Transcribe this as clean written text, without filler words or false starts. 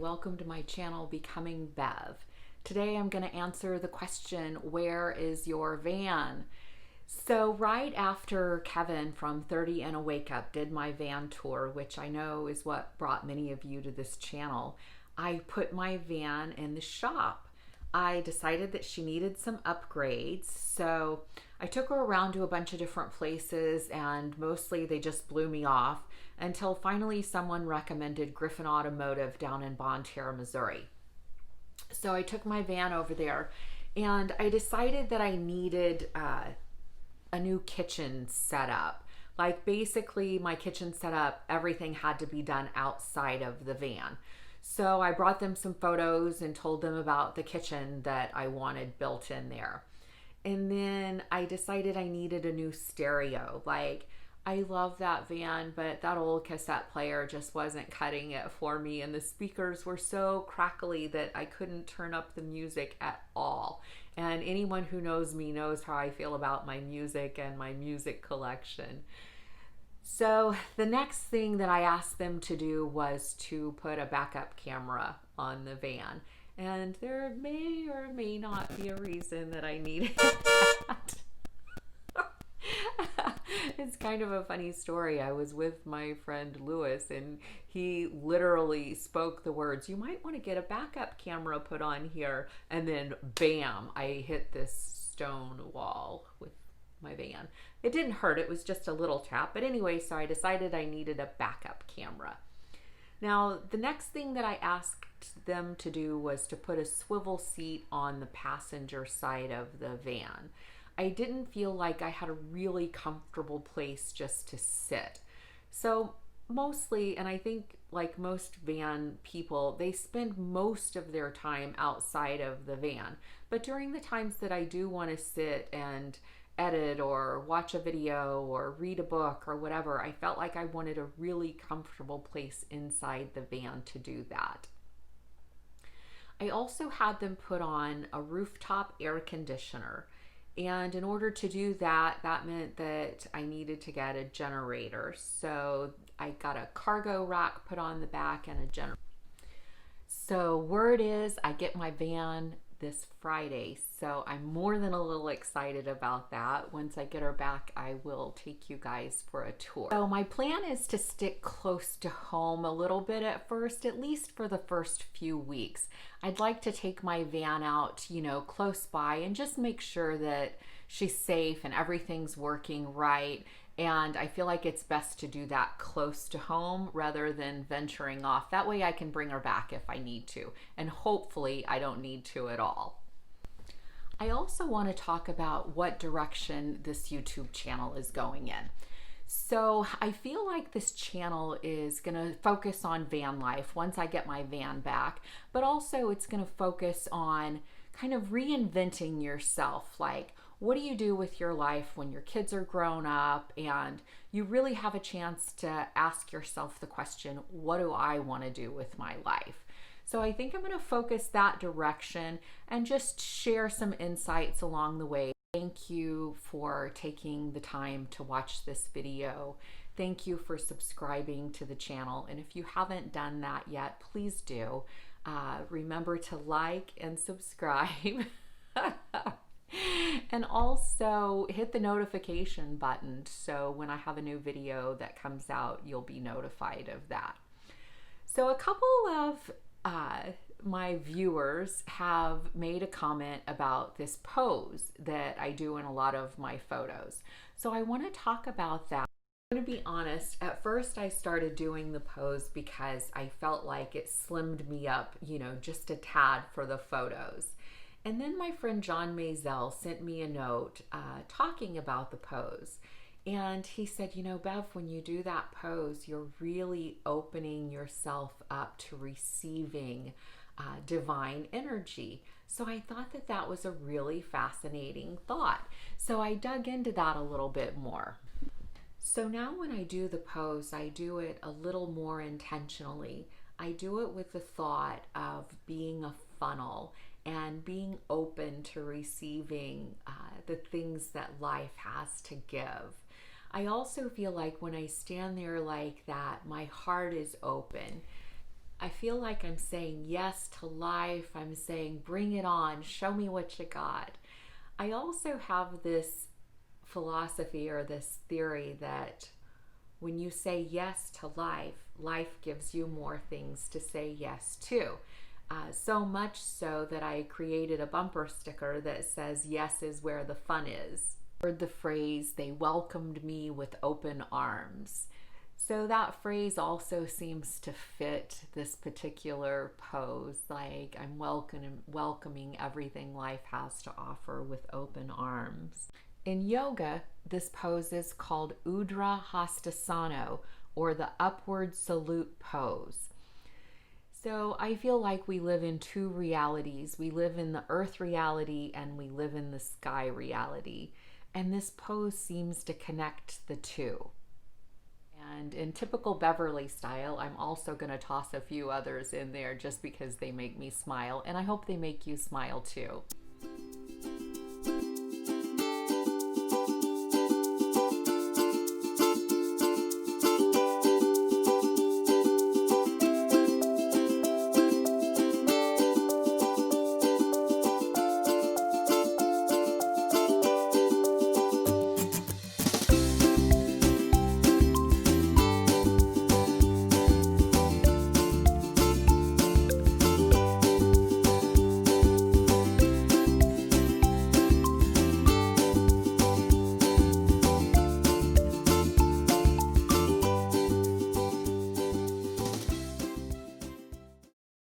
welcome to my channel, Becoming Bev. Today I'm going to answer the question, where is your van? So right after Kevin from 30 and a Wake Up did my van tour, which I know is what brought many of you to this channel, I put my van in the shop. I decided that she needed some upgrades, so I took her around to a bunch of different places, and mostly they just blew me off until finally someone recommended Griffin Automotive down in Bonne Terre, Missouri. So I took my van over there, and I decided that I needed a new kitchen setup. Like basically my kitchen setup, everything had to be done outside of the van. So I brought them some photos and told them about the kitchen that I wanted built in there. And then I decided I needed a new stereo. Like, I love that van, but that old cassette player just wasn't cutting it for me. And the speakers were so crackly that I couldn't turn up the music at all. And anyone who knows me knows how I feel about my music and my music collection. So the next thing that I asked them to do was to put a backup camera on the van. And there may or may not be a reason that I needed that. It's kind of a funny story. I was with my friend Lewis, and he literally spoke the words, "You might want to get a backup camera put on here." And then bam, I hit this stone wall with my van. It didn't hurt, it was just a little tap. But anyway, so I decided I needed a backup camera. Now, the next thing that I asked them to do was to put a swivel seat on the passenger side of the van. I didn't feel like I had a really comfortable place just to sit. So mostly, and I think like most van people, they spend most of their time outside of the van. But during the times that I do want to sit and edit or watch a video or read a book or whatever, I felt like I wanted a really comfortable place inside the van to do that. I also had them put on a rooftop air conditioner. And in order to do that, that meant that I needed to get a generator. So I got a cargo rack put on the back and a generator. So word is I get my van this Friday. So I'm more than a little excited about that. Once I get her back, I will take you guys for a tour. So my plan is to stick close to home a little bit at first, at least for the first few weeks. I'd like to take my van out, close by and just make sure that she's safe and everything's working right. And I feel like it's best to do that close to home rather than venturing off. That way I can bring her back if I need to. And hopefully I don't need to at all. I also want to talk about what direction this YouTube channel is going in. So I feel like this channel is going to focus on van life once I get my van back, but also it's going to focus on kind of reinventing yourself. Like, what do you do with your life when your kids are grown up and you really have a chance to ask yourself the question, what do I want to do with my life? So I think I'm going to focus that direction and just share some insights along the way. Thank you for taking the time to watch this video. Thank you for subscribing to the channel. And if you haven't done that yet, please do. Remember to like and subscribe. And also hit the notification button so when I have a new video that comes out, you'll be notified of that. So a couple of my viewers have made a comment about this pose that I do in a lot of my photos. So I want to talk about that. I'm going to be honest, at first I started doing the pose because I felt like it slimmed me up, just a tad for the photos. And then my friend John Maisel sent me a note talking about the pose. And he said, Bev, when you do that pose, you're really opening yourself up to receiving divine energy. So I thought that that was a really fascinating thought. So I dug into that a little bit more. So now when I do the pose, I do it a little more intentionally. I do it with the thought of being a funnel and being open to receiving the things that life has to give. I also feel like when I stand there like that, my heart is open. I feel like I'm saying yes to life. I'm saying, bring it on, show me what you got. I also have this philosophy or this theory that when you say yes to life, life gives you more things to say yes to. So much so that I created a bumper sticker that says, yes is where the fun is. I heard the phrase, they welcomed me with open arms. So that phrase also seems to fit this particular pose, like I'm welcoming everything life has to offer with open arms. In yoga, this pose is called Urdhva Hastasana, or the upward salute pose. So I feel like we live in two realities. We live in the earth reality and we live in the sky reality. And this pose seems to connect the two. And in typical Beverly style, I'm also going to toss a few others in there just because they make me smile. And I hope they make you smile too.